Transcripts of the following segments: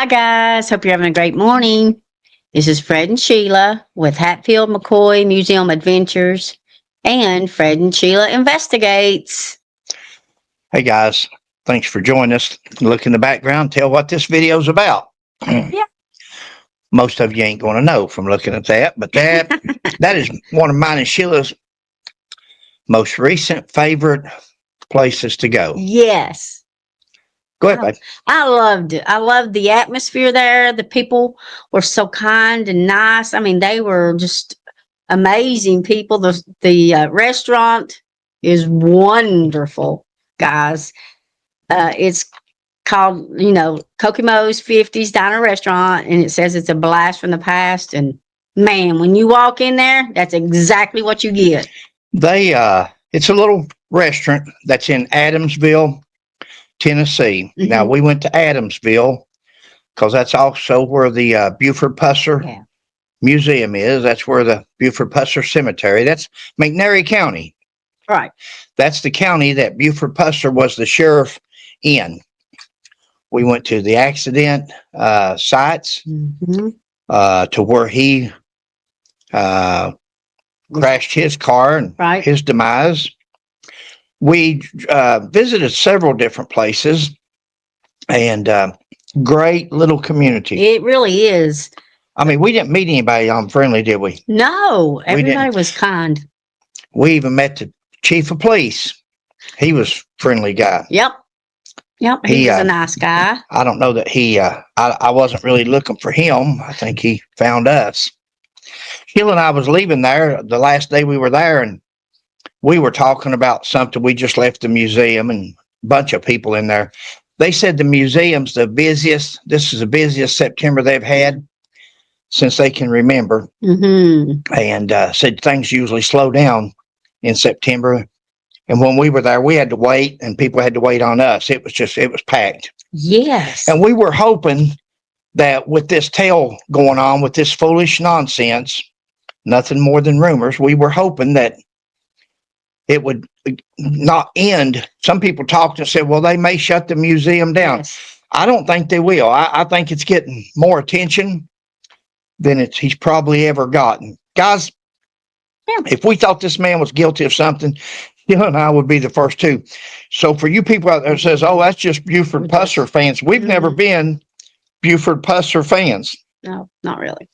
Hi, guys. Hope you're having a great morning. This is Fred and Sheila with Hatfield McCoy Museum Adventures and Fred and Sheila Investigates. Hey guys, thanks for joining us. Look in the background, tell what this video's about. Yeah. Most of you ain't going to know from looking at that, but that is one of mine and Sheila's most recent favorite places to go. Yes. Go ahead, babe. I loved it. I loved the atmosphere there. The people were so kind and nice. I mean, they were just amazing people. The restaurant is wonderful, guys. It's called, Kokomo's 50's Diner Restaurant, and it says it's a blast from the past. And man, when you walk in there, that's exactly what you get. It's a little restaurant that's in Adamsville, Tennessee. Mhm. Now, we went to Adamsville because that's also where the Buford Pusser Museum is. That's where the Buford Pusser Cemetery. That's McNairy County. Right. That's the county that Buford Pusser was the sheriff in. We went to the accident sites to where he crashed his car and his demise. We visited several different places, and great little community. It really is. I mean, we didn't meet anybody unfriendly, did we? No, everybody was kind. We even met the chief of police. He was a friendly guy. Yep, he was a nice guy. I don't know that I wasn't really looking for him. I think he found us. Sheila and I was leaving there the last day we were there, and we were talking about something. We just left the museum, and a bunch of people in there. They said the museum's the busiest. This is the busiest September they've had since they can remember. And said things usually slow down in September. And when we were there, we had to wait, and people had to wait on us. It was packed. Yes. And we were hoping that with this tale going on, with this foolish nonsense, nothing more than rumors, we were hoping that it would not end. Some people talked and said, well, they may shut the museum down. Yes. I don't think they will. I think it's getting more attention than he's probably ever gotten. Guys, if we thought this man was guilty of something, you and I would be the first two. So for you people out there that says, oh, that's just Buford Pusser fans, we've never been Buford Pusser fans. No, not really.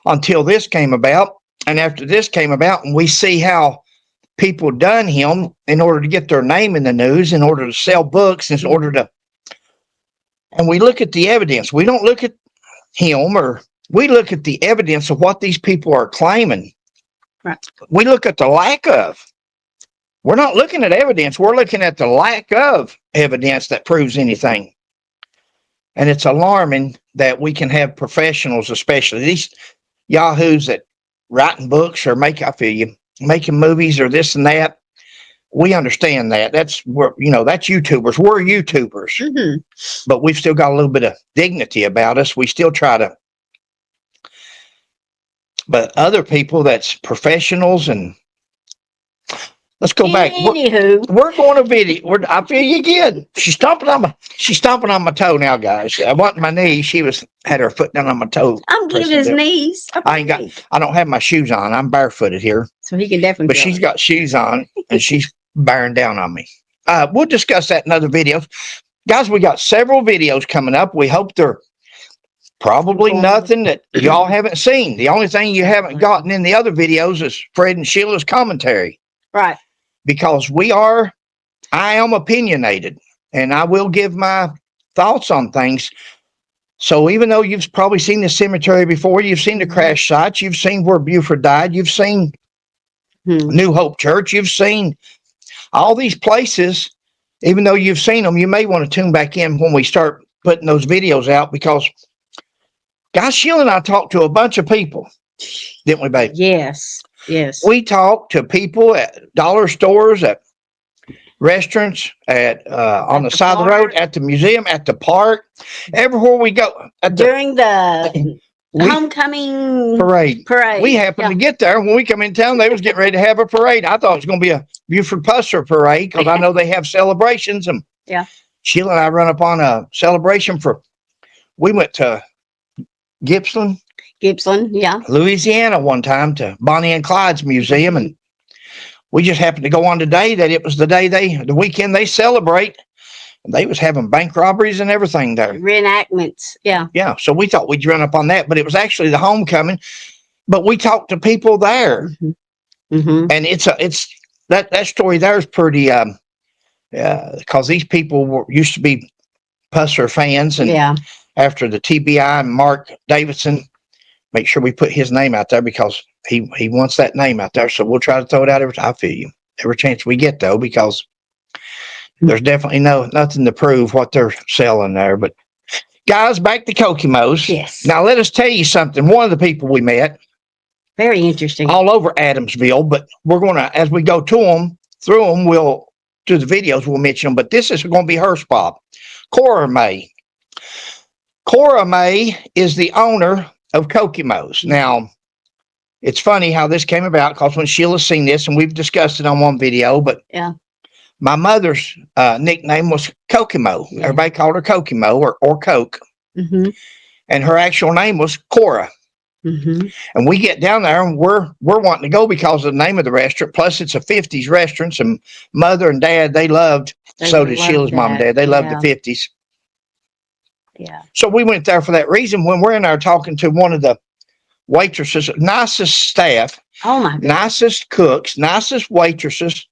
Until this came about. And after this came about, and we see how people done him in order to get their name in the news, in order to sell books, in order to, and we look at the evidence. We don't look at him, or we look at the evidence of what these people are claiming. Right. We look at the lack of. We're not looking at evidence. We're looking at the lack of evidence that proves anything. And it's alarming that we can have professionals, especially these yahoos that writing books or making movies or this and that. We understand that. That's where, that's YouTubers. We're YouTubers. But we've still got a little bit of dignity about us. We still try to. But other people that's professionals, and let's go back. We're going to video. I feel you again. She's stomping on my toe now, guys. I wasn't my knee. She had her foot down on my toe. I'm giving his knees. I don't have my shoes on. I'm barefooted here. So he can definitely. But she's got shoes on, and she's bearing down on me. We'll discuss that in other videos. Guys, we got several videos coming up. We hope they're probably nothing that y'all haven't seen. The only thing you haven't gotten in the other videos is Fred and Sheila's commentary. Right. Because I am opinionated, and I will give my thoughts on things. So even though you've probably seen the cemetery before, you've seen the crash sites, you've seen where Buford died, you've seen New Hope Church, you've seen all these places. Even though you've seen them, you may want to tune back in when we start putting those videos out, because guys, Sheila and I talked to a bunch of people, didn't we, babe? Yes. Yes. We talked to people at dollar stores, at restaurants, on the side of the road, at the museum, at the park, everywhere we go. During the homecoming parade. We happened Yeah. to get there. When we come in town, they was getting ready to have a parade. I thought it was going to be a Buford Pusser parade because I know they have celebrations. And yeah, Sheila and I run up on a celebration for we went to Gippsland, Yeah. Louisiana one time to Bonnie and Clyde's museum, and we just happened to go on today that it was the weekend they celebrate. They was having bank robberies and everything there. Reenactments. Yeah. Yeah. So we thought we'd run up on that, but it was actually the homecoming. But we talked to people there, and it's that story there is pretty because these people used to be Pusser fans, and after the TBI and Mark Davidson, make sure we put his name out there because he wants that name out there. So we'll try to throw it out every chance we get, though, because there's definitely nothing to prove what they're selling there. But guys, back to Kokomo's. Yes. Now let us tell you something. One of the people we met, very interesting, all over Adamsville, but we're gonna, as we go through them, we'll do the videos, we'll mention them. But this is going to be her spot. Cora May. Cora May is the owner of Kokomo's. Now, it's funny how this came about because when Sheila's seen this, and we've discussed it on one video, but my mother's nickname was Kokomo. Yeah. Everybody called her Kokomo or Coke. And her actual name was Cora. And we get down there and we're wanting to go because of the name of the restaurant. Plus, it's a 50's restaurant. And Mother and Dad, so did Sheila's mom and dad. They loved the 50's. Yeah. So we went there for that reason. When we're in there talking to one of the waitresses, nicest staff. Oh my God. Nicest cooks, nicest waitresses.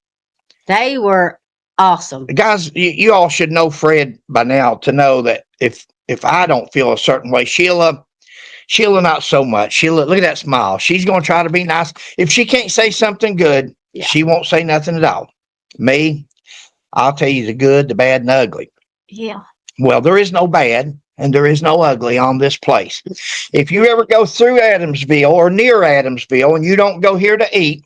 They were awesome. Guys, you all should know Fred by now to know that if I don't feel a certain way, Sheila not so much. Sheila, look at that smile. She's going to try to be nice. If she can't say something good, she won't say nothing at all. Me, I'll tell you the good, the bad, and the ugly. Yeah. Well, there is no bad and there is no ugly on this place. If you ever go through Adamsville or near Adamsville and you don't go here to eat,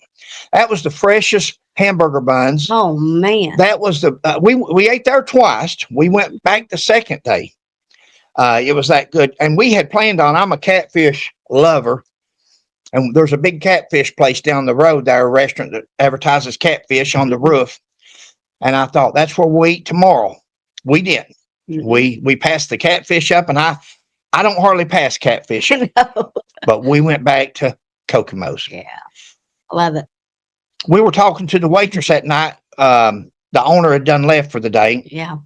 that was the freshest hamburger buns. Oh man. That was we ate there twice. We went back the second day. It was that good. And we had planned on, I'm a catfish lover. And there's a big catfish place down the road there, a restaurant that advertises catfish on the roof. And I thought, that's where we'll eat tomorrow. We didn't. We passed the catfish up, and I don't hardly pass catfish. No. But we went back to Kokomo's. Yeah. Love it. We were talking to the waitress that night. The owner had done left for the day. Yeah.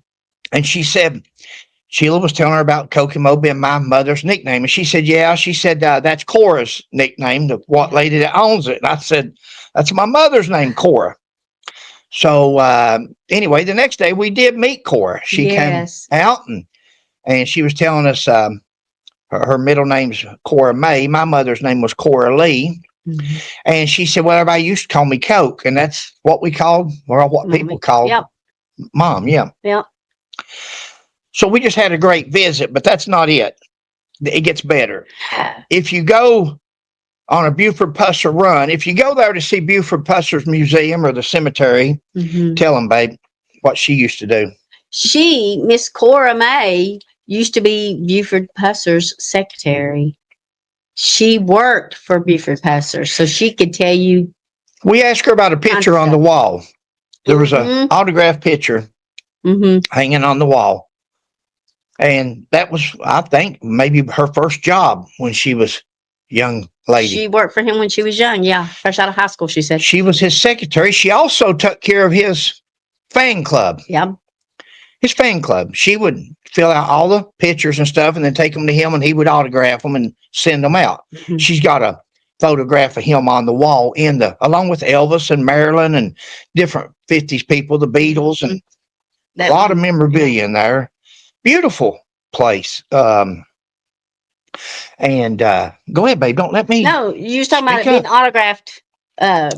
And she said, Sheila was telling her about Kokomo being my mother's nickname. And she said, yeah. She said, that's Cora's nickname, the lady that owns it. And I said, that's my mother's name, Cora. So anyway, the next day we did meet Cora. She came out and she was telling us her middle name's Cora May. My mother's name was Cora Lee. And she said, well, everybody used to call me Coke. And that's what we called, or what people called Mom. Yeah. So we just had a great visit, but that's not it. It gets better. If you go on a Buford Pusser run, if you go there to see Buford Pusser's museum or the cemetery, tell them, babe, what she used to do. Miss Cora May, used to be Buford Pusser's secretary. She worked for Buford Pusser, so she could tell you. We asked her about a picture on the wall. There was an autographed picture hanging on the wall. And that was, I think, maybe her first job when she was young lady. She worked for him when she was young. Yeah. Fresh out of high school, she said. She was his secretary. She also took care of his fan club. Yeah. His fan club. She would fill out all the pictures and stuff and then take them to him and he would autograph them and send them out. She's got a photograph of him on the wall along with Elvis and Marilyn and different 50s people, the Beatles, and a lot of memorabilia in there. Beautiful place. And go ahead, babe. Don't let me. No, you was talking about it being autographed.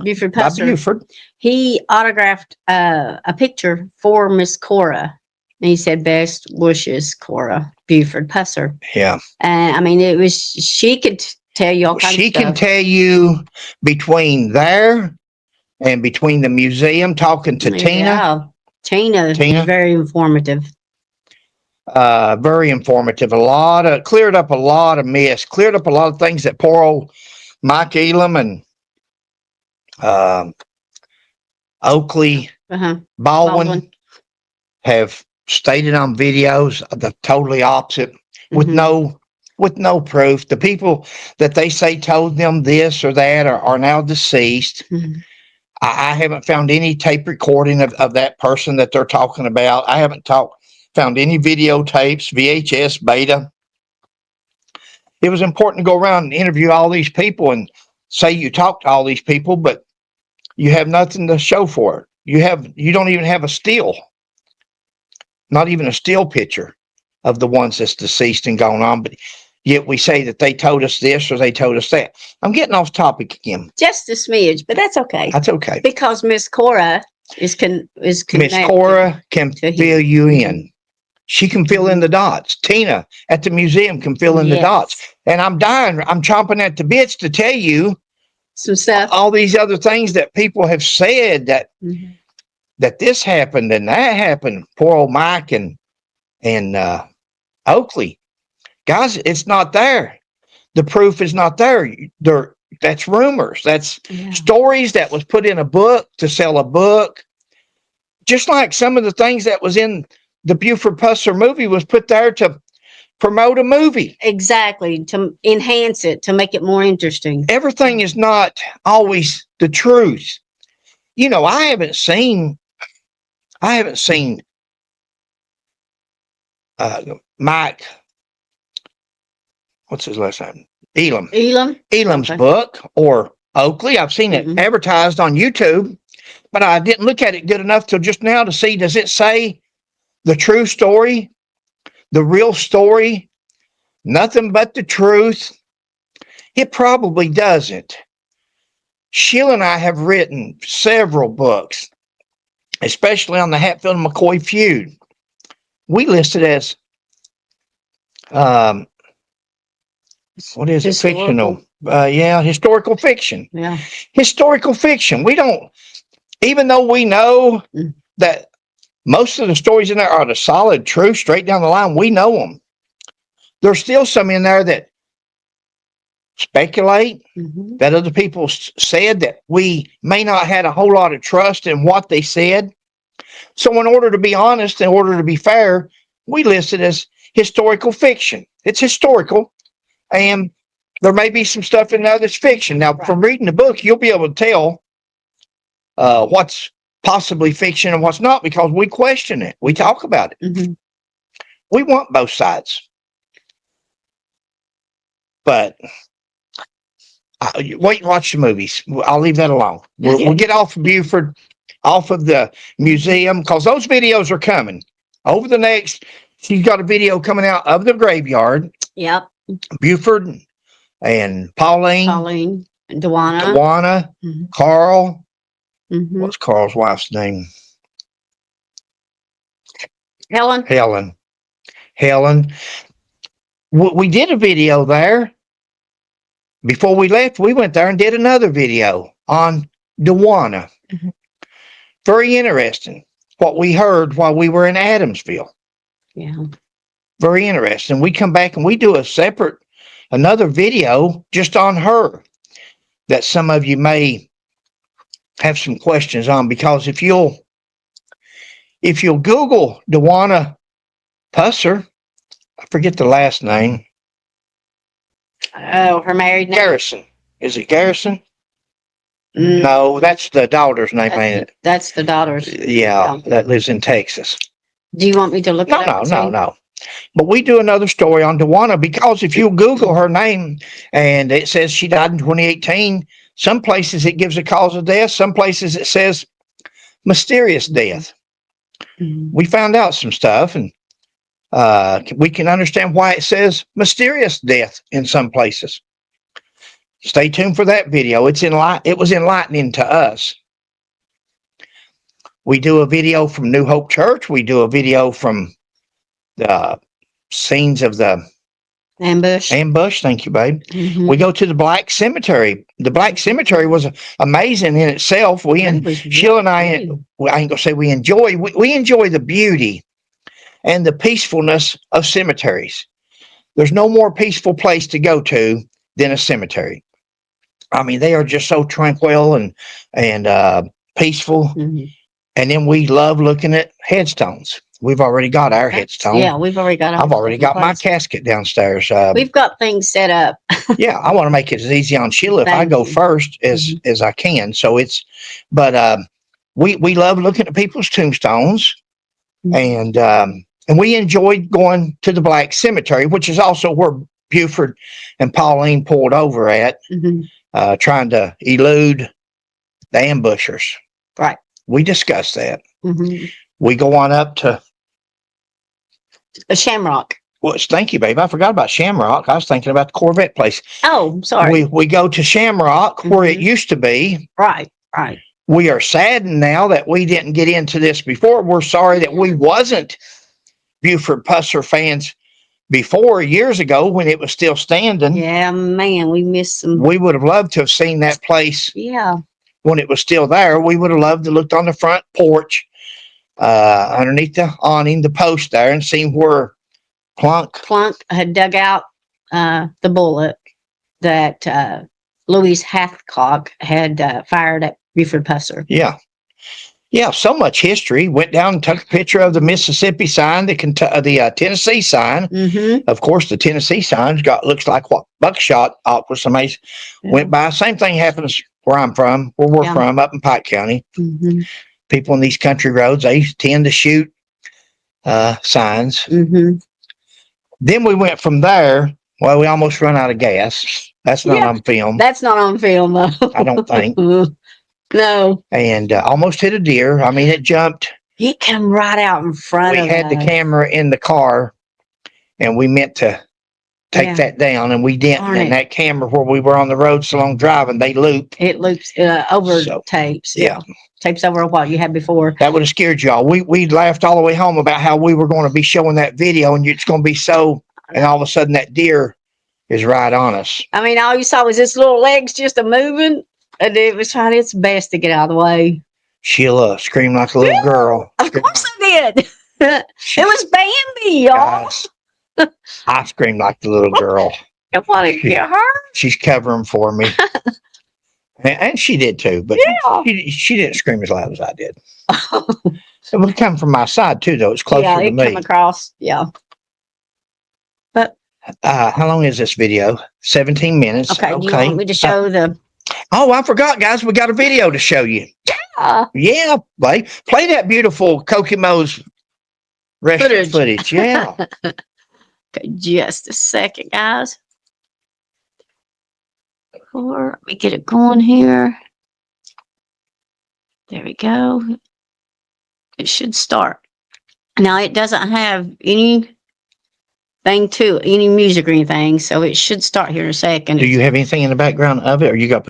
Buford Pusser. Buford. He autographed a picture for Miss Cora. And he said, best wishes, Cora, Buford Pusser. Yeah. And I mean, it was, she could tell you all kinds of stuff. She can tell you between there and between the museum, talking to Tina. Tina is very informative. Very informative. Cleared up a lot of mess, cleared up a lot of things that poor old Mike Elam and Oakley Baldwin have stated on videos, the totally opposite. with Mhm. no proof. The people that they say told them this or that are now deceased. Mhm. I haven't found any tape recording of that person that they're talking about. I haven't found any videotapes, VHS, beta. It was important to go around and interview all these people and say you talked to all these people, but you have nothing to show for it. You don't even have a still, not even a still picture of the ones that's deceased and gone on. But yet we say that they told us this or they told us that. I'm getting off topic again. Just a smidge, but that's okay. That's okay. Because Miss Cora is Miss connected Cora can to him. fill you in. She can fill in the dots. Tina at the museum can fill in the dots. And I'm dying. I'm chomping at the bits to tell you some stuff. All these other things that people have said that Mhm. that this happened and that happened. Poor old Mike and Oakley. Guys, it's not there. The proof is not there. That's rumors. That's stories that was put in a book to sell a book. Just like some of the things that was in the Buford Pusser movie was put there to promote a movie. Exactly, to enhance it, to make it more interesting. Everything is not always the truth. You know, I haven't seen Mike, what's his last name? Elam's Okay. book or Oakley. I've seen it advertised on YouTube, but I didn't look at it good enough till just now to see, does it say the true story, the real story, nothing but the truth? It probably doesn't. Sheila and I have written several books, especially on the Hatfield and McCoy feud. We listed as what is it? Fictional. Historical fiction. Yeah. Historical fiction. We don't, even though we know that most of the stories in there are the solid truth, straight down the line, we know them. There's still some in there that speculate, that other people said that we may not had a whole lot of trust in what they said. So in order to be honest, in order to be fair, we list it as historical fiction. It's historical, and there may be some stuff in there that's fiction. Now, from reading the book, you'll be able to tell what's possibly fiction and what's not, because we question it. We talk about it. We want both sides. But wait and watch the movies. I'll leave that alone. We'll get off of Buford, off of the museum, because those videos are coming. Over the next, she's got a video coming out of the graveyard. Yep. Buford and Pauline, and Dewana, Carl. What's Carl's wife's name? Helen. We did a video there. Before we left, we went there and did another video on Dewana. Very interesting what we heard while we were in Adamsville. Yeah. Very interesting. We come back and we do another video just on her that some of you may have some questions on, because if you'll Google Dewana Pusser, I forget the last name. Oh, her married name? Garrison. Is it Garrison? No, that's the daughter's name, ain't it? That's the daughter's. Yeah, that lives in Texas. Do you want me to look it up? No. But we do another story on Dewana, because if you Google her name and it says she died in 2018, some places it gives a cause of death. Some places it says mysterious death. We found out some stuff, and we can understand why it says mysterious death in some places. Stay tuned for that video. It was enlightening to us. We do a video from New Hope Church. We do a video from the scenes of the ambush. Thank you, babe. We go to the Black Cemetery. The Black Cemetery was amazing in itself. Sheila and I ain't gonna say we enjoy the beauty and the peacefulness of cemeteries. There's no more peaceful place to go to than a cemetery. I mean, they are just so tranquil and peaceful. And then we love looking at headstones. we've already got our headstone. Yeah, we've already got. I've already got my place. casket downstairs. We've got things set up. Yeah, I want to make it as easy on Sheila if I Thank go you. first as I can. So it's, but we love looking at people's tombstones, and we enjoyed going to the Black Cemetery, which is also where Buford and Pauline pulled over at, trying to elude the ambushers. Right. We discussed that. We go on up to a Shamrock. Well, thank you, babe. I forgot about Shamrock. I was thinking about the Corvette place. Oh, sorry. We go to Shamrock where it used to be. Right, right. We are saddened now that we didn't get into this before. We're sorry that we wasn't Buford Pusser fans before, years ago, when it was still standing. Yeah, man, we missed some. We would have loved to have seen that place. Yeah. When it was still there, we would have loved to look on the front porch, underneath the awning, the post there, and seen where Plunk had dug out the bullet that Louise Hathcock had fired at Buford Pusser. Yeah. Yeah, so much history. Went down and took a picture of the Mississippi sign, the Tennessee sign. Of course, the Tennessee sign looks like what buckshot was. Somebody went by. Same thing happens where I'm from, where we're from, up in Pike County. People in these country roads, they tend to shoot signs. Then we went from there. Well, we almost run out of gas. That's not on film. That's not on film, though. I don't think. No. And almost hit a deer. I mean, it jumped. He came right out in front of us. We had the camera in the car, and we meant to take that down, and we didn't. And that camera, where we were on the road so long driving, they looped. It loops over tapes. Yeah. Tapes over what you had before. That would have scared y'all. We laughed all the way home about how we were going to be showing that video, and it's going to be so, and all of a sudden that deer is right on us. I mean, all you saw was its little legs just moving, and it was trying its best to get out of the way. Sheila screamed like a little girl. Of course I did. It was Bambi, y'all. I screamed like the little girl. I want to get her. She's covering for me. And she did too, but she didn't scream as loud as I did. It would come from my side too, though. It's closer to me. Yeah, it came across. Yeah. But how long is this video? 17 minutes. Okay. Do you want me to show the? Oh, I forgot, guys. We got a video to show you. Yeah, play that beautiful Kokomo's restaurant footage. Yeah. Okay, just a second, guys. Let me get it going here. There we go. It should start. Now it doesn't have anything to any music or anything, so it should start here in a second. Do you have anything in the background of it, or you got?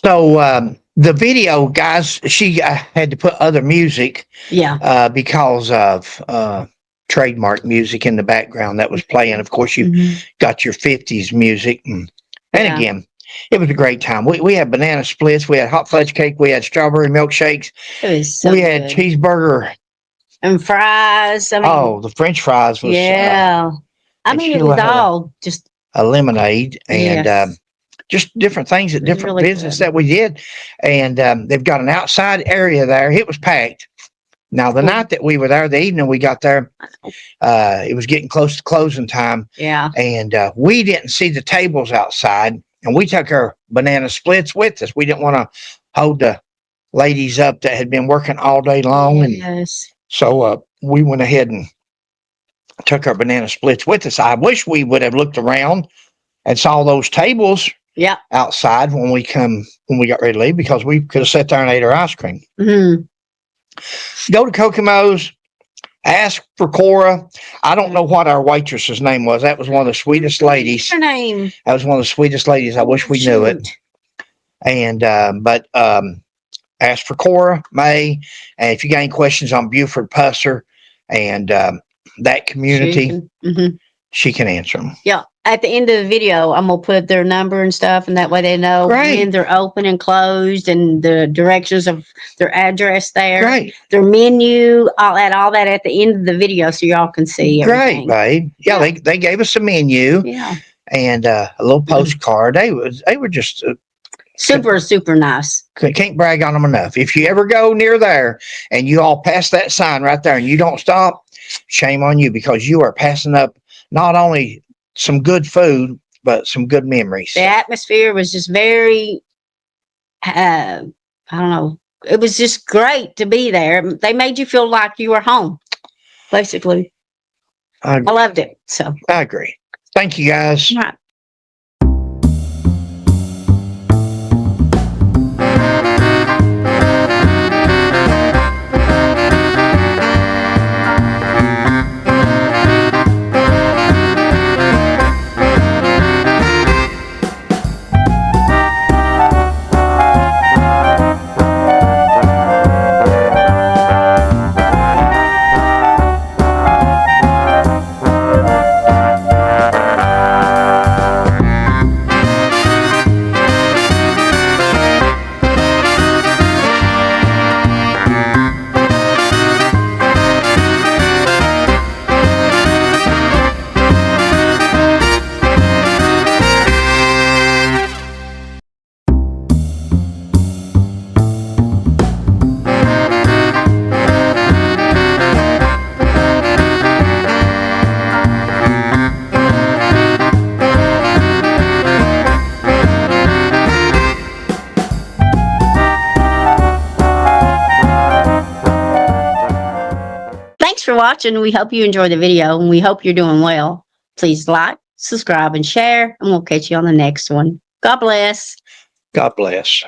So the video, guys, she had to put other music Yeah. because of trademark music in the background that was playing. Of course, you got your 50s music. And Yeah. again, it was a great time. We had banana splits, we had hot fudge cake, we had strawberry milkshakes, It was so we had good. cheeseburger. And fries. I mean, Oh, the French fries was yeah. I and mean, it Sheila was had all just, a lemonade and yes. just different things at It was different really business good. that we did. And they've got an outside area there. It was packed. Now, the night that we were there, the evening we got there, it was getting close to closing time. Yeah. And we didn't see the tables outside. And we took our banana splits with us. We didn't want to hold the ladies up that had been working all day long. And Yes. so we went ahead and took our banana splits with us. I wish we would have looked around and saw those tables Yeah. outside when we got ready to leave, because we could have sat there and ate our ice cream. Go to Kokomo's, ask for Cora. I don't know what our waitress's name was. That was one of the sweetest ladies. Her name. That was one of the sweetest ladies. I wish we knew it. And but ask for Cora May, and if you got any questions on Buford Pusser and that community, she can answer them. Yeah. At the end of the video, I'm gonna put their number and stuff, and that way they know when they're open and closed, and the directions of their address there. Great. Their menu. I'll add all that at the end of the video so y'all can see everything. Great, babe. Yeah, they gave us a menu. Yeah. And a little postcard. They were just super nice. Can't brag on them enough. If you ever go near there and you all pass that sign right there and you don't stop, shame on you, because you are passing up not only some good food, but some good memories. The atmosphere was just very, I don't know. It was just great to be there. They made you feel like you were home, basically. I loved it. So I agree. Thank you, guys. Right. Thanks for watching. We hope you enjoyed the video, and we hope you're doing well. Please like, subscribe, and share, and we'll catch you on the next one. God bless. God bless.